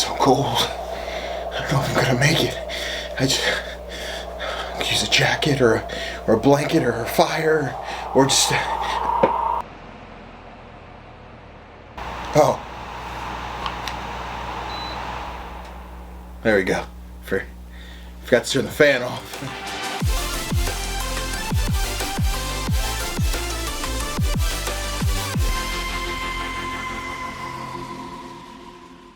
so cold. I don't know if I'm gonna make it. I just use a jacket or a blanket or a fire or just. Oh. There we go. Forgot to turn the fan off.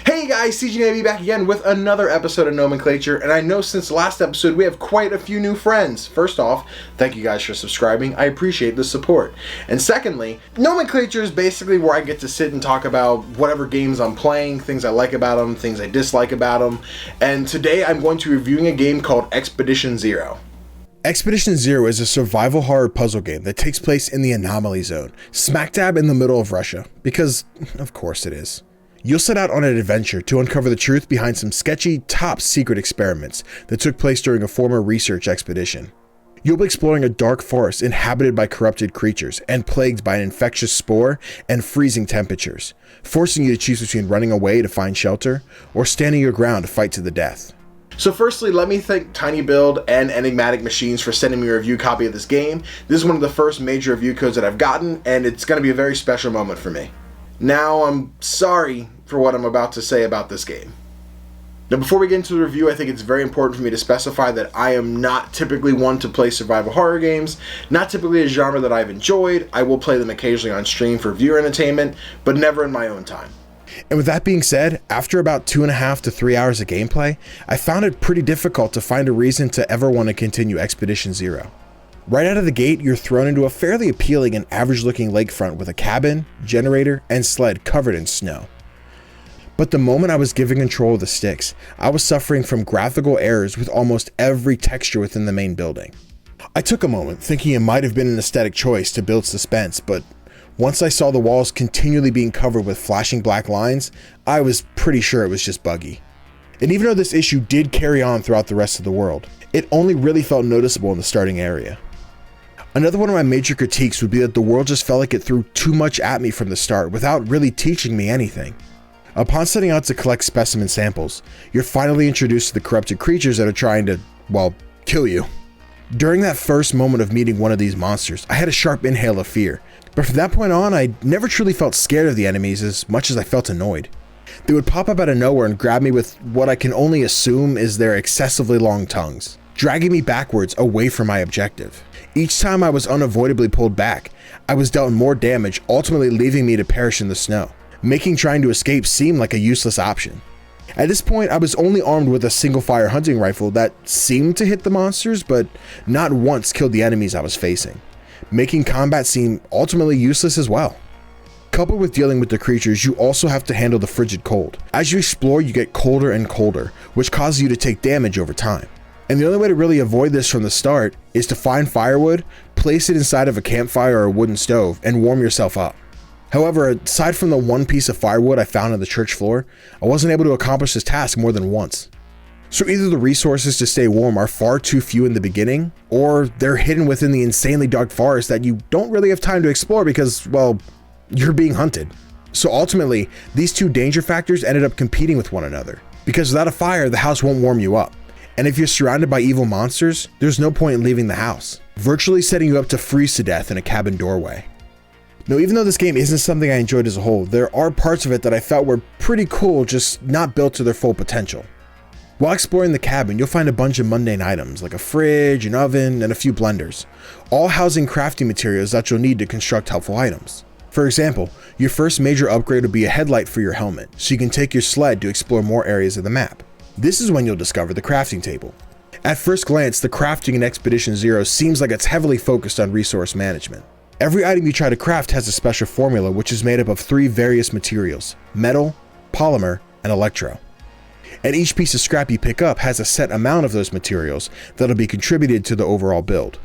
Hey guys, CGDannyB back again with another episode of Gnomenclature, and I know since the last episode we have quite a few new friends. First off, thank you guys for subscribing. I appreciate the support. And secondly, Gnomenclature is basically where I get to sit and talk about whatever games I'm playing, things I like about them, things I dislike about them. And today I'm going to be reviewing a game called Expedition Zero. Expedition Zero is a survival horror puzzle game that takes place in the Anomaly Zone, smack dab in the middle of Russia, because of course it is. You'll set out on an adventure to uncover the truth behind some sketchy, top-secret experiments that took place during a former research expedition. You'll be exploring a dark forest inhabited by corrupted creatures and plagued by an infectious spore and freezing temperatures, forcing you to choose between running away to find shelter or standing your ground to fight to the death. So firstly, let me thank TinyBuild and Enigmatic Machines for sending me a review copy of this game. This is one of the first major review codes that I've gotten, and it's going to be a very special moment for me. Now, I'm sorry for what I'm about to say about this game. Now, before we get into the review, I think it's very important for me to specify that I am not typically one to play survival horror games, not typically a genre that I've enjoyed. I will play them occasionally on stream for viewer entertainment, but never in my own time. And with that being said, after about 2.5 to 3 hours of gameplay, I found it pretty difficult to find a reason to ever want to continue Expedition Zero. Right out of the gate, you're thrown into a fairly appealing and average-looking lakefront with a cabin, generator, and sled covered in snow. But the moment I was given control of the sticks, I was suffering from graphical errors with almost every texture within the main building. I took a moment, thinking it might have been an aesthetic choice to build suspense, but once I saw the walls continually being covered with flashing black lines, I was pretty sure it was just buggy. And even though this issue did carry on throughout the rest of the world, it only really felt noticeable in the starting area. Another one of my major critiques would be that the world just felt like it threw too much at me from the start without really teaching me anything. Upon setting out to collect specimen samples, you're finally introduced to the corrupted creatures that are trying to, well, kill you. During that first moment of meeting one of these monsters, I had a sharp inhale of fear, but from that point on, I never truly felt scared of the enemies as much as I felt annoyed. They would pop up out of nowhere and grab me with what I can only assume is their excessively long tongues, dragging me backwards away from my objective. Each time I was unavoidably pulled back, I was dealt more damage, ultimately leaving me to perish in the snow, making trying to escape seem like a useless option. At this point, I was only armed with a single-fire hunting rifle that seemed to hit the monsters, but not once killed the enemies I was facing, making combat seem ultimately useless as well. Coupled with dealing with the creatures, you also have to handle the frigid cold. As you explore, you get colder and colder, which causes you to take damage over time. And the only way to really avoid this from the start is to find firewood, place it inside of a campfire or a wooden stove, and warm yourself up. However, aside from the one piece of firewood I found on the church floor, I wasn't able to accomplish this task more than once. So either the resources to stay warm are far too few in the beginning, or they're hidden within the insanely dark forest that you don't really have time to explore because, well, you're being hunted. So ultimately, these two danger factors ended up competing with one another, because without a fire, the house won't warm you up. And if you're surrounded by evil monsters, there's no point in leaving the house, virtually setting you up to freeze to death in a cabin doorway. Now, even though this game isn't something I enjoyed as a whole, there are parts of it that I felt were pretty cool, just not built to their full potential. While exploring the cabin, you'll find a bunch of mundane items like a fridge, an oven, and a few blenders, all housing crafting materials that you'll need to construct helpful items. For example, your first major upgrade will be a headlight for your helmet, so you can take your sled to explore more areas of the map. This is when you'll discover the crafting table. At first glance, the crafting in Expedition Zero seems like it's heavily focused on resource management. Every item you try to craft has a special formula which is made up of 3 various materials: metal, polymer, and electro. And each piece of scrap you pick up has a set amount of those materials that'll be contributed to the overall build.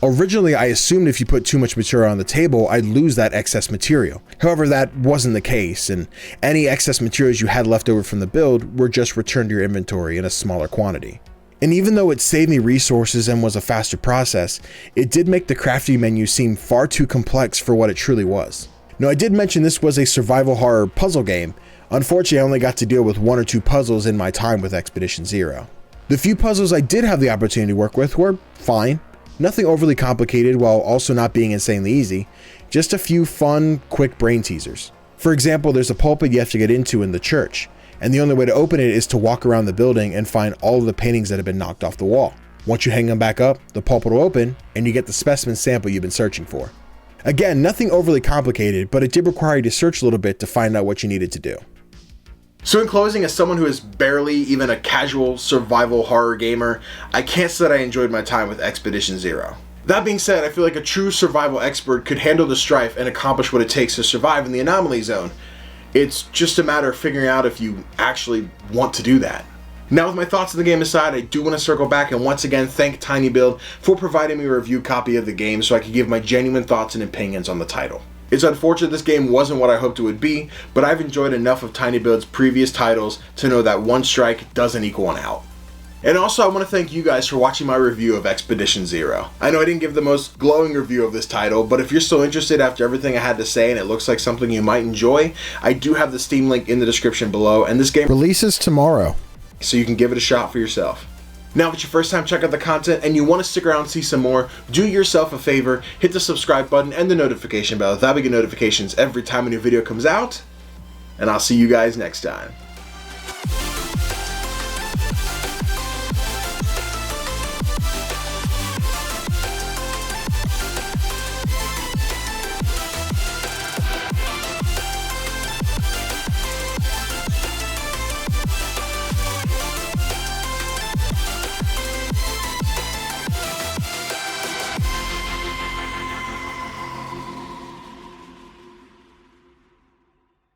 Originally, I assumed if you put too much material on the table, I'd lose that excess material. However, that wasn't the case, and any excess materials you had left over from the build were just returned to your inventory in a smaller quantity. And even though it saved me resources and was a faster process, it did make the crafting menu seem far too complex for what it truly was. Now, I did mention this was a survival horror puzzle game. Unfortunately, I only got to deal with 1 or 2 puzzles in my time with Expedition Zero. The few puzzles I did have the opportunity to work with were fine. Nothing overly complicated while also not being insanely easy, just a few fun, quick brain teasers. For example, there's a pulpit you have to get into in the church, and the only way to open it is to walk around the building and find all of the paintings that have been knocked off the wall. Once you hang them back up, the pulpit will open, and you get the specimen sample you've been searching for. Again, nothing overly complicated, but it did require you to search a little bit to find out what you needed to do. So in closing, as someone who is barely even a casual survival horror gamer, I can't say that I enjoyed my time with Expedition Zero. That being said, I feel like a true survival expert could handle the strife and accomplish what it takes to survive in the anomaly zone. It's just a matter of figuring out if you actually want to do that. Now, with my thoughts on the game aside, I do want to circle back and once again thank TinyBuild for providing me a review copy of the game so I could give my genuine thoughts and opinions on the title. It's unfortunate this game wasn't what I hoped it would be, but I've enjoyed enough of TinyBuild's previous titles to know that one strike doesn't equal an out. And also I want to thank you guys for watching my review of Expedition Zero. I know I didn't give the most glowing review of this title, but if you're still interested after everything I had to say and it looks like something you might enjoy, I do have the Steam link in the description below, and this game releases tomorrow, so you can give it a shot for yourself. Now, if it's your first time checking out the content and you want to stick around and see some more, do yourself a favor, hit the subscribe button and the notification bell. That way you get notifications every time a new video comes out, and I'll see you guys next time.